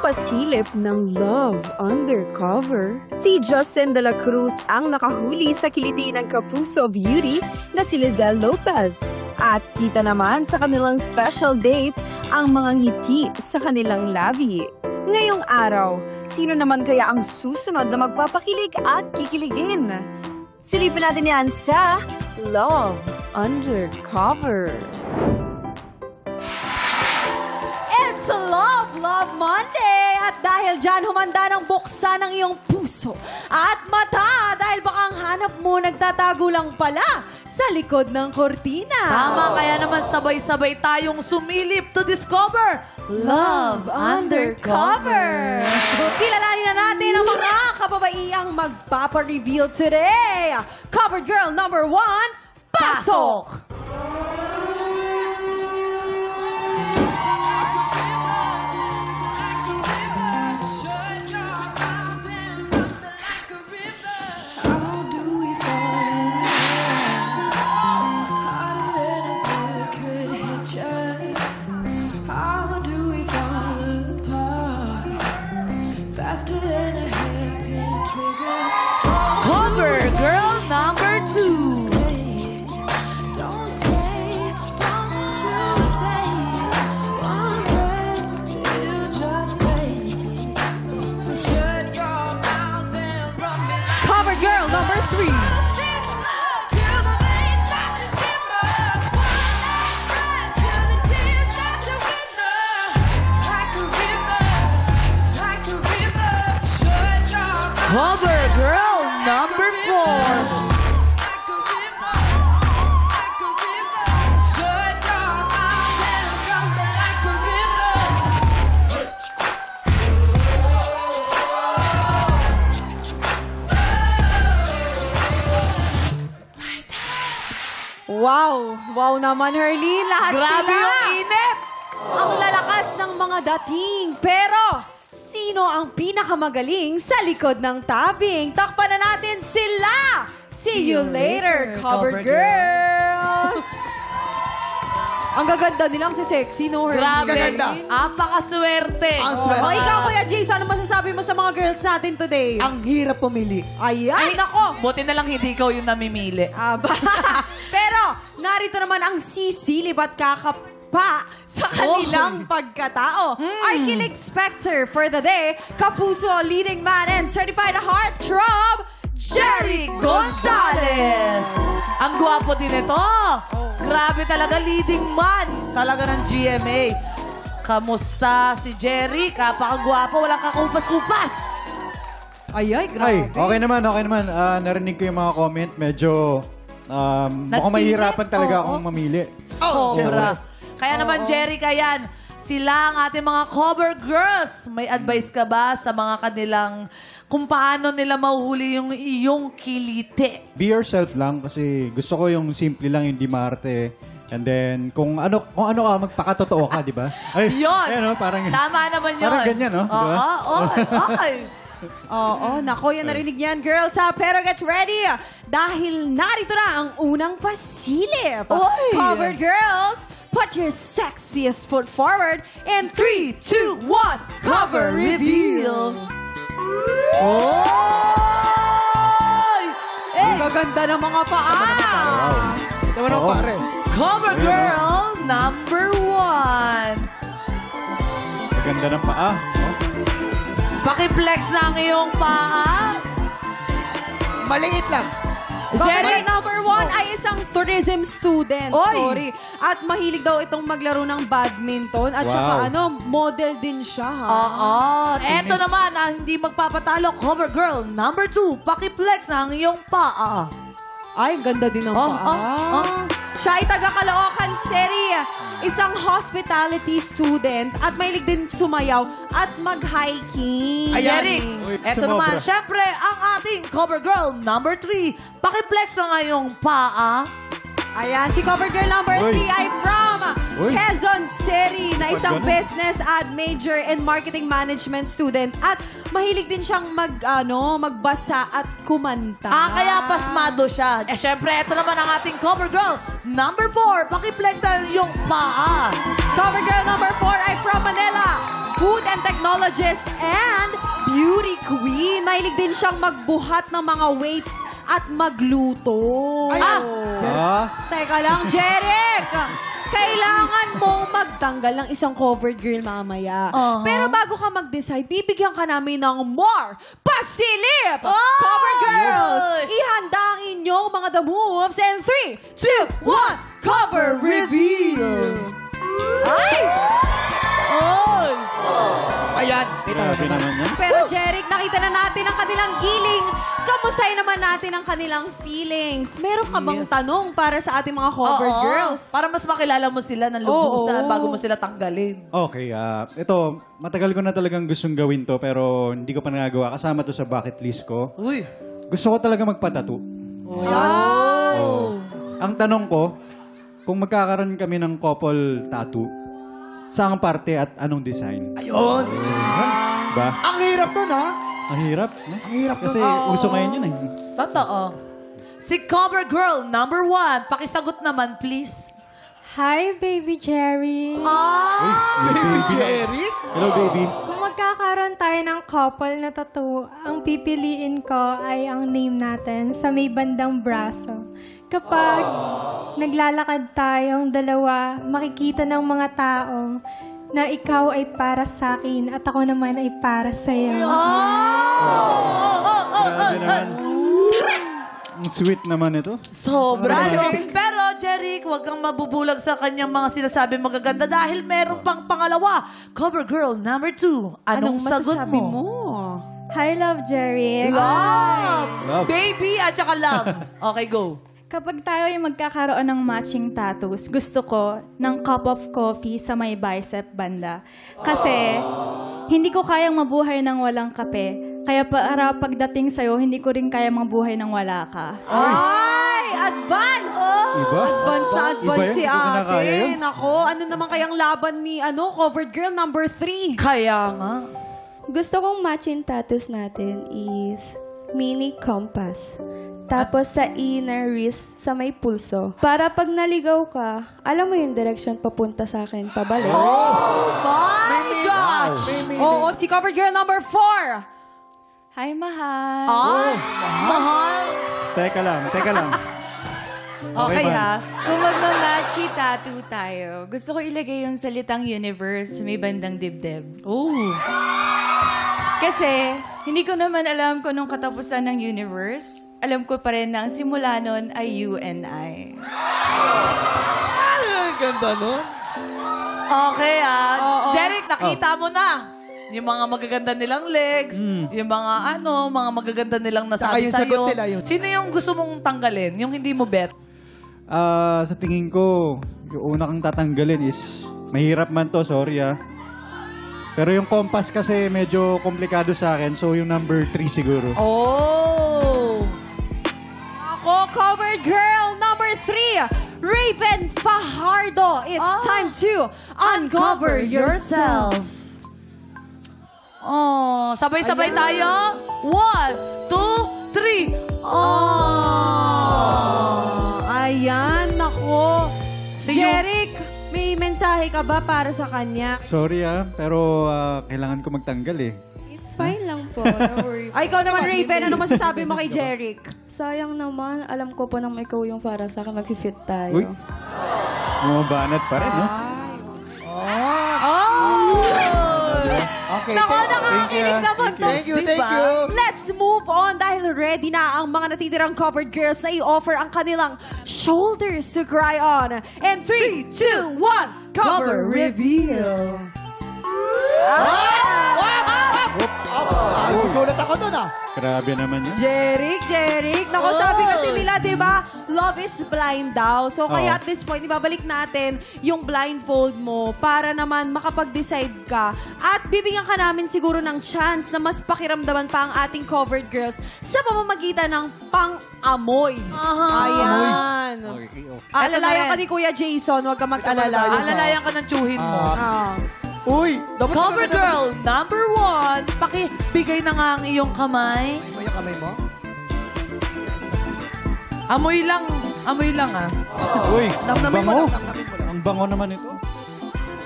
pasilip ng Love Undercover. Si Justin de la Cruz ang nakahuli sa kiliti ng Kapuso Beauty na si Lizelle Lopez. At kita naman sa kanilang special date ang mga ngiti sa kanilang labi. Ngayong araw, sino naman kaya ang susunod na magpapakilig at kikiligin? Silipin natin yan sa Love Undercover. It's Love Monday! At dahil dyan, humanda ng buksan ang iyong puso at mata dahil baka ang hanap mo nagtatago lang pala sa likod ng kortina. Tama, kaya naman sabay-sabay tayong sumilip to discover Love Undercover. Kilalanin na natin ang mga kababaiang magpapa-reveal today. Covered girl number 1, pasok! Cover girl number 2. Cover girl number 3. Cover girl number 4. Wow naman, Herlene. Lahat Grabe sila. yung init. Ang lalakas ng mga dating. Pero, sino ang pinakamagaling sa likod ng tabing? Takpan na natin sila! See you later, cover girls! Ang gaganda nilang si sexy, no, Herlene? Grabe. Gaganda. Apakaswerte. Oh, ikaw, Kuya Jace, ano masasabi mo sa mga girls natin today? Ang hirap pumili. Ayan, nako! Buti na lang hindi ikaw yung namimili. Aba. Pero, narito naman ang sisilip at kakapa sa kanilang pagkatao. Our Kilig Spectre for the day, Kapuso leading man and certified heartthrob, Jerry Gonzalez. Ang gwapo din ito. Grabe talaga, leading man talaga ng GMA. Kamusta si Jerry? Kapakagwapo, walang kakupas-kupas. Ay, Ay, grabe. okay naman. Narinig ko yung mga comment. Medyo mukhang mahihirapan talaga akong mamili. Sobra. Kaya naman, Jerry, kayan, sila ang ating mga cover girls. May advice ka ba sa mga kanilang kung paano nila mahuhuli yung iyong kilite? Be yourself lang kasi gusto ko yung simple lang, yung di maarte. And then, kung ano ka, magpakatotoo ka, di ba? Ay, Yun! Ayan, parang, Tama naman yun. parang ganyan, no? Di ba? Oo, nako, yan narinig niyan, girls, ha? Pero get ready, dahil narito na ang unang pasilip. Oy! Cover girls, put your sexiest foot forward in 3, 2, 1, cover reveal. Oy! Ang gaganda ng mga paa. Naman ako, pare. Cover girl number 1. Maganda ng paa. Pakiplex na ang iyong paa. Maliit lang. Jerry number 1 ay isang tourism student. Oy! Sorry. At mahilig daw itong maglaro ng badminton. At saka model din siya. Ha? Oo. Eto naman ang hindi magpapatalo. Cover girl number 2. Pakiplex na ang iyong paa. Ay, ganda din ng paa. Siya ay taga Caloocan City. Isang hospitality student at mahilig din sumayaw at mag-hiking. Jerry, Uy, eto sumobra. naman, syempre, ang ating cover girl number 3. Pakiplex na nga yung paa. Ayan, si cover girl number 3 ay from Quezon City na isang Ganun. business ad major and marketing management student at mahilig din siyang magbasa at kumanta. Kaya pasmado siya. Syempre, ito naman ang ating cover girl number 4. Pakiplex na yung paa. Cover girl number 4 ay from Manila. food and technologist and beauty queen. Mahilig din siyang magbuhat ng mga weights at magluto. Teka lang, Jeric! Kailangan mong magtanggal ng isang covered girl mamaya. Pero bago ka mag-decide, bibigyan ka namin ng more pasilip! Covered girls! Ihanda ang inyong mga the moves and 3, 2, 1, cover reveal! Ay! Ayan. Grabe naman yan. Pero Jeric, nakita na natin ang kanilang giling. Kamusay naman natin ang kanilang feelings. Meron ka bang tanong para sa ating mga covered girls? Para mas makilala mo sila ng lubusan bago mo sila tanggalin. Okay, ito, matagal ko na talagang gustong gawin to pero hindi ko pa nagagawa. Kasama to sa bucket list ko. Uy. Gusto ko talaga magpatattoo. Ang tanong ko, kung magkakaroon kami ng couple tattoo, saang parte at anong design? Ayun. Ba? Ang hirap nun, ha? Ang hirap. No? Ang hirap Kasi uso ngayon yun eh. Totoo. Si cover girl number 1, pakisagot naman please. Hi, Baby Jerry. Baby Jerry? Hello, baby. Kung magkakaroon tayo ng couple na tattoo, ang pipiliin ko ay ang name natin sa may bandang braso. Kapag naglalakad tayong dalawa, makikita ng mga tao na ikaw ay para sa akin at ako naman ay para sa'yo. Grabe naman. Ang sweet naman ito. Sobra, no? Pero, Jeric, huwag kang mabubulag sa kanyang mga sinasabi magaganda dahil meron pang pangalawa. Cover girl number 2. Anong sagot masasabi mo? Hi, Love Jerry. Love. Baby at saka love. Okay, go. Kapag tayo ay magkakaroon ng matching tattoos, gusto ko ng cup of coffee sa may bicep banda. Kasi, hindi ko kayang mabuhay ng walang kape. Kaya para pagdating sa'yo, hindi ko rin kaya mabuhay ng wala ka. Ay! Advance! Iba? Advance na advance Iba yun? si Hindi ko kinakaya ate. yun. Nako, ano naman kayang laban ni covered girl number 3? Kaya nga. Gusto kong matching tattoos natin is mini compass. Tapos sa inner wrist, sa may pulso. Para pag naligaw ka, alam mo yung direction papunta sa akin, pabalik. My gosh! Oo, si covered girl number 4. Hi, mahal. Mahal. Teka lang. Okay, man. ha? Kung magmamatchy tattoo tayo, gusto ko ilagay yung salitang universe sa may bandang dibdib. Ooh. Kasi, hindi ko naman alam kung anong katapusan ng universe. Alam ko pa rin na ang simula nun ay you and I. Ganda nun. Okay, Jeric, nakita mo na. Yung mga magaganda nilang legs, yung mga mga magaganda nilang Saka nasabi yung sagot sa'yo. nila yun. Sino yung gusto mong tanggalin? Yung hindi mo bet? Sa tingin ko, yung una kang tatanggalin is, mahirap man to, sorry Pero yung compass kasi medyo komplikado sa akin, so yung number 3 siguro. Oh! Ako, covered girl number 3, Raven Fajardo. It's time to uncover yourself. Oh, sabay-sabay tayo. 1, 2, 3. Oh! Ayan, nako. So, Jeric, may mensahe ka ba para sa kanya? Sorry pero kailangan ko magtanggal eh. It's fine lang po. Don't worry. Ay, ikaw naman, Raven. Ano masasabi mo kay Jeric? Sayang naman, alam ko po nang ikaw yung para sa akin, mag-fit tayo. Uy, bumabanat pa rin, no? Okay. Nako, nakakilig naman to. Thank you. Let's move on dahil ready na ang mga natitirang covered girls na i-offer ang kanilang shoulders to cry on. And 3, 2, 1, cover reveal. Gulat ako dun, Grabe naman yun. Jeric. Nako, sabi kasi nila, di ba, love is blind daw. So, kaya Oo. at this point, ibabalik natin yung blindfold mo para naman makapag-decide ka. At bibigyan ka namin siguro ng chance na mas pakiramdaman pa ang ating covered girls sa pamamagitan ng pang-amoy. Ayan. Okay. Alalayan ka ni Kuya Jason, huwag ka mag-alala. Alalayan ka ng tsuhin mo. Uy, dapat Cover girl number 1. Pakibigay na nga ang iyong kamay. mo yung kamay mo. Amoy lang Uy, ang bango. Namnamin mo lang. Ang bango naman ito.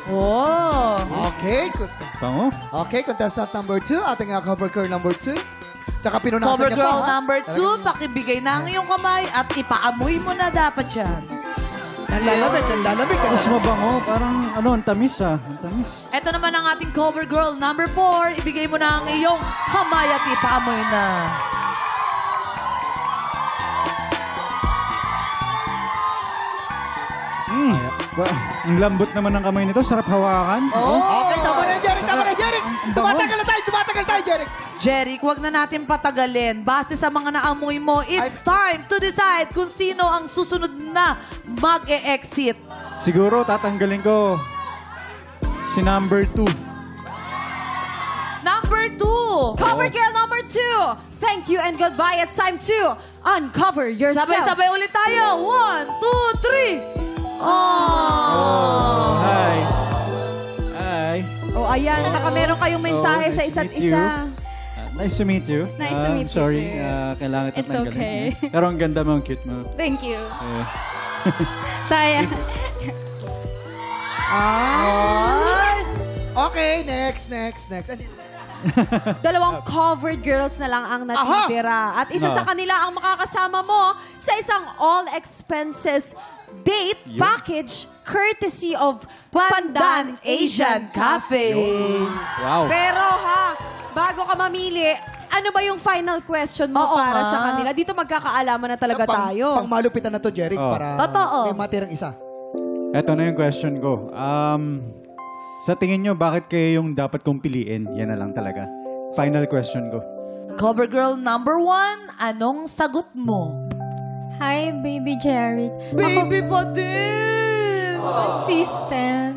Oh. Okay. Bango. Okay, contestant number 2. Ating cover girl number 2. Tsaka pinunasan Cover niya pa, girl ha? number 2, Talagang- pakibigay na ang iyong kamay at ipaamoy mo na dapat yan. Nanlalamig. Mas mabango. Parang, ang tamis Ang tamis. Ito naman ang ating cover girl number 4. Ibigay mo na ang iyong kamay at ipaamoy na. Ang lambot naman ng kamay nito. Sarap hawakan. Okay, tama na, Jeric. Tumatagal na tayo, Jeric. Jeric, wag na natin patagalin. Base sa mga naamoy mo, it's time to decide kung sino ang susunod na mag-e-exit. Siguro tatanggalin ko si number 2. Number 2. Cover girl number 2. Thank you and goodbye. It's time to uncover yourself. Sabay-sabay ulit tayo. 1, 2, 3. Oh. Hi. Hi. Oh, ayan. Meron kayong mensahe Nice sa to isa't meet you. isa. Nice to meet you. Nice to meet you sorry, too. kailangan ito It's tanggalin. okay. Pero ang ganda mo, ang cute mo. Thank you. Eh. Sayang. Okay, next. Dalawang covered girls na lang ang natitira. At isa sa kanila ang makakasama mo sa isang all-expenses date package courtesy of Pandan Asian Cafe. Wow. Pero bago ka mamili, ano ba yung final question mo Oo para nga. sa kanila? Dito magkakaalaman na talaga tayo. Pang malupitan na to, Jeric, Oh. para Totoo. may matirang isa. Eto na yung question ko. Sa tingin nyo, bakit kayo yung dapat kong piliin? Yan na lang talaga. Final question ko. Cover girl number 1, anong sagot mo? Hi, Baby Jeric. Baby pa din! Consistent.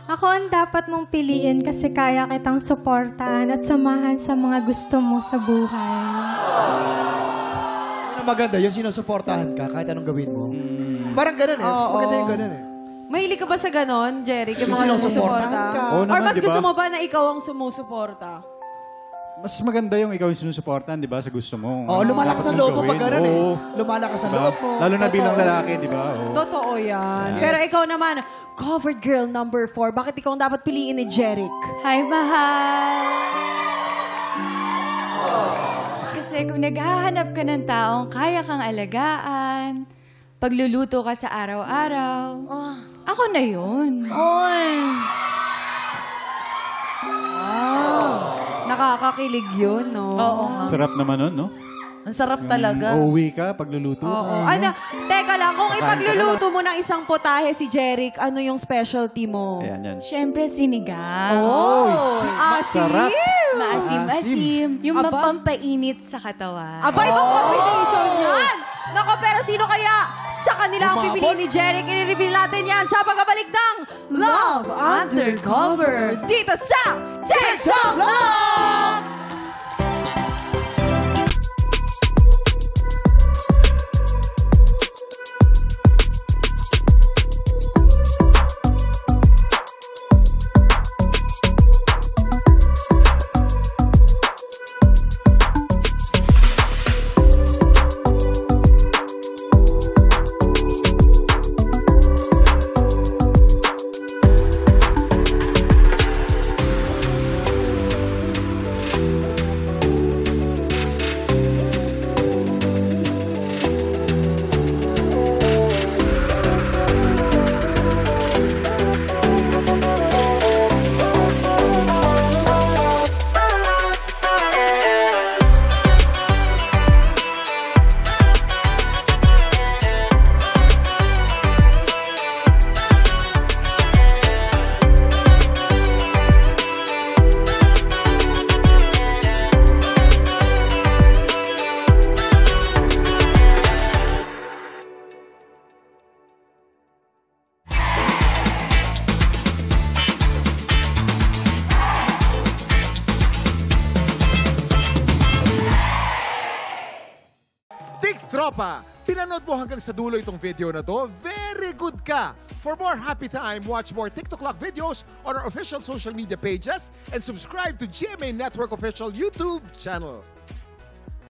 Ako ang dapat mong piliin kasi kaya kitang suportahan at samahan sa mga gusto mo sa buhay. Ano maganda, yung sinusuportahan ka kahit anong gawin mo. Parang ganun eh. Oo. Maganda yung ganun eh. Mahilig ka ba sa ganon, Jeric? Yung Yung mga sinusuportahan sumusuporta? ka. Oo Or naman, mas di ba? gusto mo ba na ikaw ang sumusuporta? Mas maganda yung ikaw yung sinusuportan, di ba, sa gusto mo. Oo, lumalakas ang loob mo pag ganun eh. Oo. Lumalakas ang Diba? loob mo. Lalo na bilang Totoo. lalaki, di ba? Oo. Totoo yan. Pero ikaw naman, covered girl number 4, bakit ikaw ang dapat piliin ni Jeric? Hi, mahal! Kasi kung naghahanap ka ng taong kaya kang alagaan, pagluluto ka sa araw-araw, ako na yun. Nakakakilig yun, no? Oo nga. Sarap naman nun, no? Ang sarap talaga. Uuwi ka, pagluluto. Oo. Ano, teka lang, kung ipagluluto mo ng isang potahe si Jeric, ano yung specialty mo? Ayan, yan. Siyempre, sinigang. Oh! Sarap. Maasim-asim. Yung Aba. mapampainit sa katawan. Aba, ibang combination yan! Nako, pero sino kaya sa kanila ang pipiliin ni Jeric? I-reveal natin yan sa pagbabalik ng Love Undercover dito sa TikTok Love! Tropa, pinanood mo hanggang sa dulo itong video na to, very good ka! For more happy time, watch more TikTok Lock videos on our official social media pages and subscribe to GMA Network official YouTube channel.